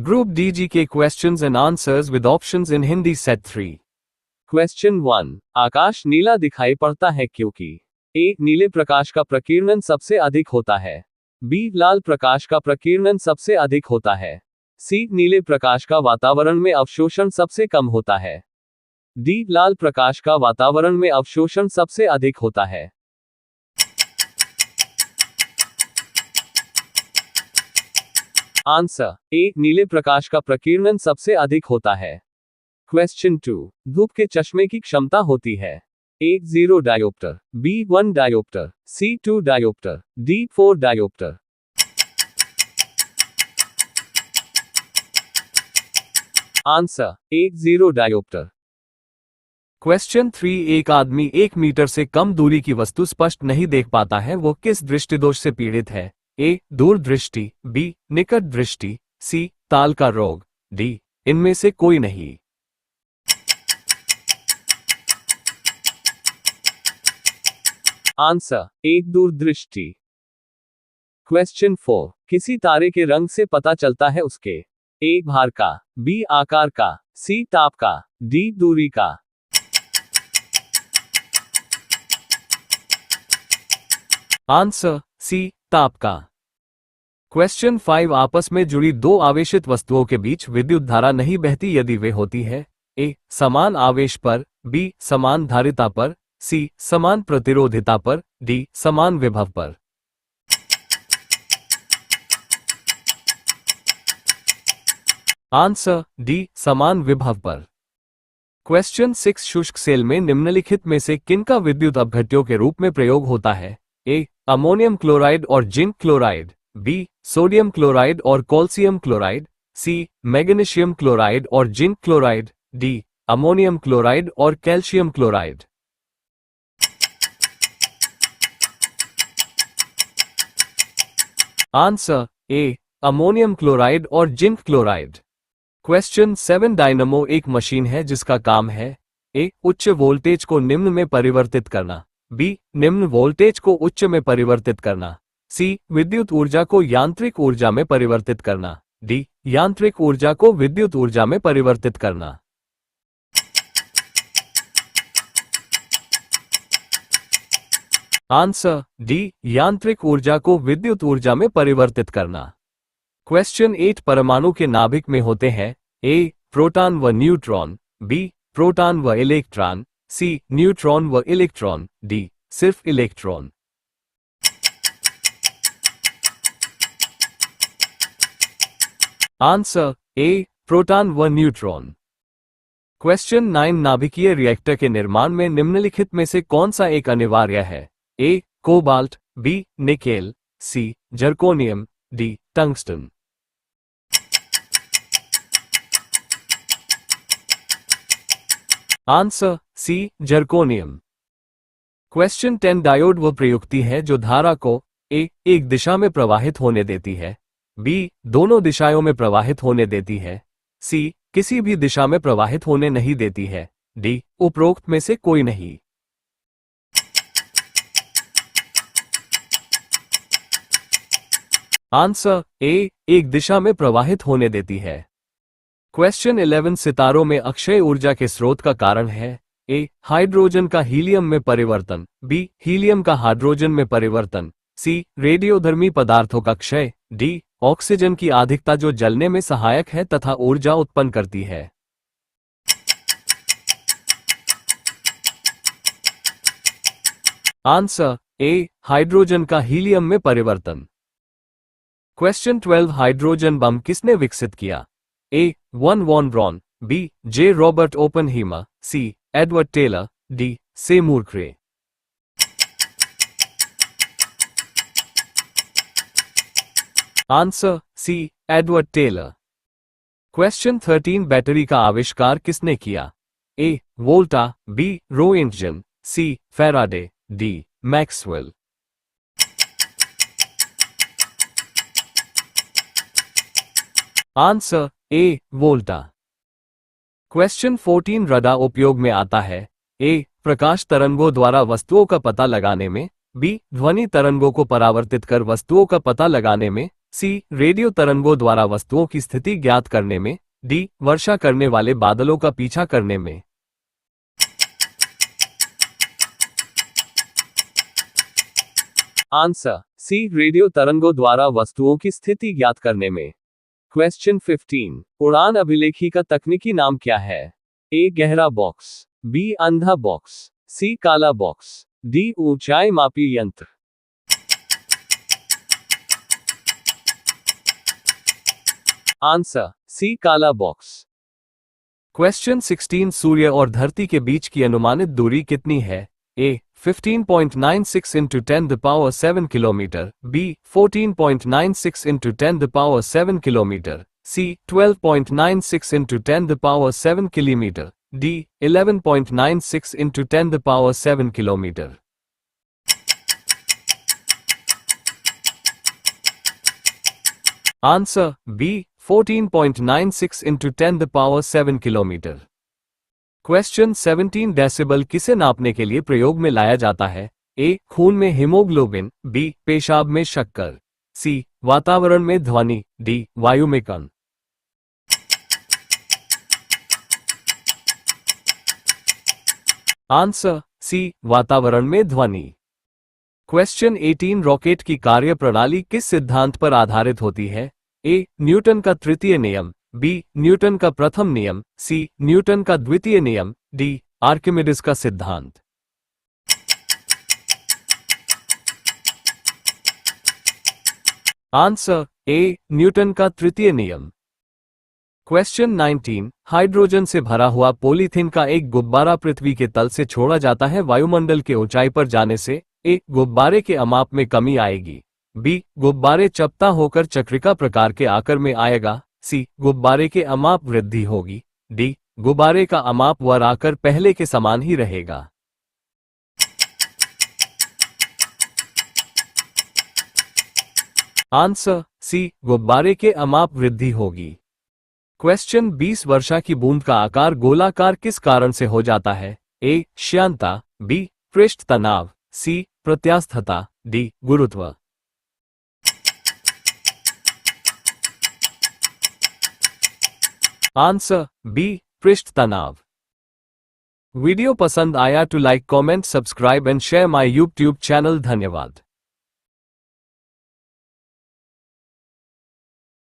Group DGK questions and answers with options in Hindi set 3. Question 1. आकाश नीला दिखाई पड़ता है क्योंकि ए. नीले प्रकाश का प्रकीर्णन सबसे अधिक होता है. बी. लाल प्रकाश का प्रकीर्णन सबसे अधिक होता है. सी. नीले प्रकाश का वातावरण में अवशोषण सबसे कम होता है. डी. लाल प्रकाश का वातावरण में अवशोषण सबसे अधिक होता है. आंसर ए. नीले प्रकाश का प्रकीर्णन सबसे अधिक होता है. क्वेश्चन 2. धूप के चश्मे की क्षमता होती है. A. 0 diopter, B. 1 diopter, C. 2 diopter, D. 4 diopter. Answer A. 0 diopter. Question 3. एक आदमी 1 मीटर से कम दूरी की वस्तु स्पष्ट नहीं देख पाता है, वो किस दृष्टिदोष से पीड़ित है? ए. दूरदृष्टि, बी. निकट दृष्टि, सी. ताल का रोग, डी. इनमें से कोई नहीं. Answer A. दूरदृष्टि. क्वेश्चन 4. किसी तारे के रंग से पता चलता है उसके ए. भार का, बी. आकार का, सी. ताप का, डी. दूरी का. Answer C. ताप का. क्वेश्चन 5. आपस में जुड़ी दो आवेशित वस्तुओं के बीच विद्युत धारा नहीं बहती यदि वे होती है. ए. समान आवेश पर, बी. समान धारिता पर, सी. समान प्रतिरोधिता पर, डी. समान विभव पर. Answer D. समान विभव पर. क्वेश्चन 6. शुष्क सेल में निम्नलिखित में से किनका विद्युत अपघट्यों के रूप में प्रयोग होता है? ए. अमोनियम क्लोराइड और zinc chloride, B. Sodium chloride और calcium chloride, C. Magnesium chloride और zinc chloride, D. Ammonium chloride और calcium chloride. Answer A. Ammonium chloride और जिंक क्लोराइड. क्वेश्चन 7. डायनमो एक मशीन है जिसका काम है ए. उच्च वोल्टेज को निम्न में परिवर्तित करना, बी. निम्न वोल्टेज को उच्च में परिवर्तित करना, सी. विद्युत ऊर्जा को यांत्रिक ऊर्जा में परिवर्तित करना, डी. यांत्रिक ऊर्जा को विद्युत ऊर्जा में परिवर्तित करना. Answer D. यांत्रिक ऊर्जा को विद्युत ऊर्जा में परिवर्तित करना. क्वेश्चन 8. परमाणु के नाभिक में होते हैं ए. प्रोटॉन व न्यूट्रॉन, बी. प्रोटॉन व इलेक्ट्रॉन, सी. न्यूट्रॉन व इलेक्ट्रॉन, डी. सिर्फ इलेक्ट्रॉन. Answer A. प्रोटॉन व न्यूट्रॉन. क्वेश्चन 9. नाभिकीय रिएक्टर के निर्माण में निम्नलिखित में से कौन सा एक अनिवार्य है? A. Cobalt, B. Nickel, C. Zirconium, D. Tungsten. Answer C. Zirconium. Question 10. Diode वह प्रयुक्ति है जो धारा को ए. एक दिशा में प्रवाहित होने देती है, बी. दोनों दिशाओं में प्रवाहित होने देती है, सी. किसी भी दिशा में प्रवाहित होने नहीं देती है, डी. उपरोक्त में से कोई नहीं. आंसर ए. एक दिशा में प्रवाहित होने देती है. क्वेश्चन 11. सितारों में अक्षय ऊर्जा के स्रोत का कारण है ए. हाइड्रोजन का हीलियम में परिवर्तन, बी. हीलियम का हाइड्रोजन में परिवर्तन, सी. रेडियोधर्मी पदार्थों का क्षय, डी. ऑक्सीजन की अधिकता जो जलने में सहायक है तथा ऊर्जा उत्पन्न करती है. Answer A. हाइड्रोजन का हीलियम में परिवर्तन. क्वेश्चन 12. हाइड्रोजन बम किसने विकसित किया? A. Von Braun, B. J. Robert Oppenheimer, C. Edward Teller, D. Seymour Cray. Answer C. Edward Teller. Question 13. Battery का आविष्कार किसने किया? A. Volta, B. Roentgen, C. Faraday, D. Maxwell. Answer A. Volta. Question 14. Radar उपयोग में आता है ए. प्रकाश तरंगों द्वारा वस्तुओं का पता लगाने में, बी. ध्वनि तरंगों को परावर्तित कर वस्तुओं का पता लगाने में, सी रेडियो तरंगों द्वारा वस्तुओं की स्थिति ज्ञात करने में। डी वर्षा करने वाले बादलों का पीछा करने में। आंसर सी रेडियो तरंगों द्वारा वस्तुओं की स्थिति ज्ञात करने में। क्वेश्चन 15 उड़ान अभिलेखी का तकनीकी नाम क्या है? ए गहरा बॉक्स, बी अंधा बॉक्स, सी काला बॉक्स, डी ऊंचाई मापी यंत्र। आंसर सी काला बॉक्स। क्वेश्चन 16 सूर्य और धरती के बीच की अनुमानित दूरी कितनी है? A 15.96 into 10 the power 7 kilometre, B 14.96 into 10 the power 7 kilometre, C 12.96 into 10 the power 7 kilometre, D 11.96 into 10 the power 7 kilometre. Answer B 14.96 into 10 the power 7 kilometre. Question 17 decibel किसे नापने के लिए प्रयोग में लाया जाता है? ए खून में हीमोग्लोबिन, बी पेशाब में शक्कर, सी वातावरण में ध्वनि, डी वायु में कण। आंसर सी वातावरण में ध्वनि। क्वेश्चन 18 रॉकेट की कार्यप्रणाली किस सिद्धांत पर आधारित होती है? ए न्यूटन का तृतीय नियम, बी न्यूटन का प्रथम नियम, सी न्यूटन का द्वितीय नियम, डी आर्किमिडीज का सिद्धांत। आंसर ए न्यूटन का तृतीय नियम। क्वेश्चन 19 हाइड्रोजन से भरा हुआ पॉलीथीन का एक गुब्बारा पृथ्वी के तल से छोड़ा जाता है वायुमंडल के ऊंचाई पर जाने से। ए गुब्बारे के अमाप में कमी आएगी, बी गुब्बारे चपटा होकर चक्रिका प्रकार के आकार में आएगा, सी गुब्बारे के अमाप वृद्धि होगी, डी गुब्बारे का अमाप व आकार पहले के समान ही रहेगा। आंसर सी गुब्बारे के अमाप वृद्धि होगी। क्वेश्चन 20 वर्षा की बूंद का आकार गोलाकार किस कारण से हो जाता है? ए श्यानता, बी पृष्ठ तनाव, सी प्रत्यास्थता, डी गुरुत्व। आंसर बी पृष्ठ तनाव। वीडियो पसंद आया तो like comment subscribe and share my YouTube channel. धन्यवाद।